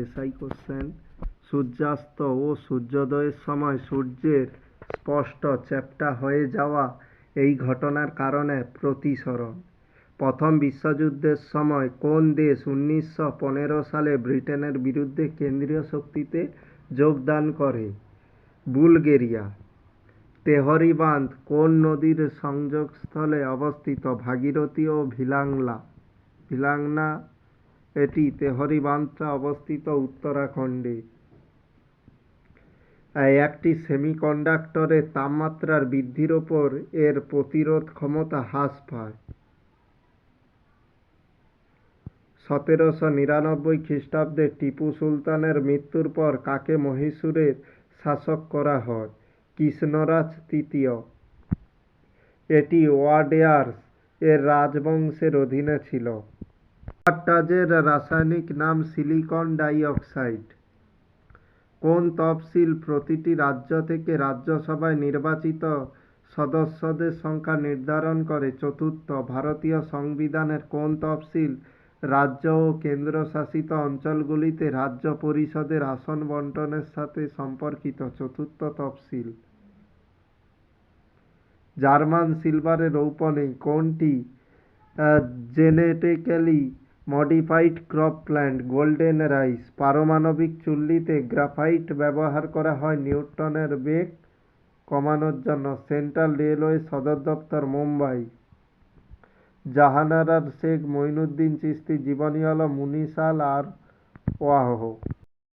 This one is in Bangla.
SI question. সূর্যাস্ত ও সূর্যোদয়ের সময় সূর্যের স্পষ্ট চ্যাপ্টা হয়ে যাওয়া এই ঘটনার কারণে প্রতিসরণ। প্রথম বিশ্বযুদ্ধের সময় কোন দেশ 1915 সালে ব্রিটেনের বিরুদ্ধে কেন্দ্রীয় শক্তিতে যোগদান করে? বুলগেরিয়া। তেহরি বাঁধ কোন নদীর সংযোগস্থলে অবস্থিত? ভাগীরথী ও ভিলাঙ্গনা। এটি তেহরি বাঁধটা অবস্থিত উত্তরাখণ্ডে। একটি সেমিকন্ডাক্টরের তাপমাত্রার বৃদ্ধির ওপর এর প্রতিরোধ ক্ষমতা হ্রাস পায়। 1799 খ্রিস্টাব্দে টিপু সুলতানের মৃত্যুর পর কাকে মহীশূরের শাসক করা হয়? কৃষ্ণরাজ তৃতীয়। এটি ওয়াডেয়ার্স এর রাজবংশের অধীনে ছিল। অ্যাসপার্টাজের রাসায়নিক নাম সিলিকন ডাইঅক্সাইড। কোন তফসিল প্রতিটি রাজ্য থেকে রাজ্যসভায় নির্বাচিত সদস্যদের সংখ্যা নির্ধারণ করে? চতুর্থ। ভারতীয় সংবিধানের কোন তফসিল রাজ্য ও কেন্দ্রশাসিত অঞ্চলগুলিতে রাজ্য পরিষদের আসন বণ্টনের সাথে সম্পর্কিত? চতুর্থ তফসিল। জার্মান সিলভারে রৌপ্য নেই কোনটি? Genetically modified crop plant. Golden rice. পারমাণবিক চুল্লিতে গ্রাফাইট ব্যবহার করা হয় নিউটনের বেগ কমানোর জন্য। সেন্ট্রাল রেলওয়ে সদর দপ্তর মুম্বাই। জাহানারার শেখ মঈনুদ্দিন চিশতি জীবনী হল মুনিসাল আর ওয়াহ।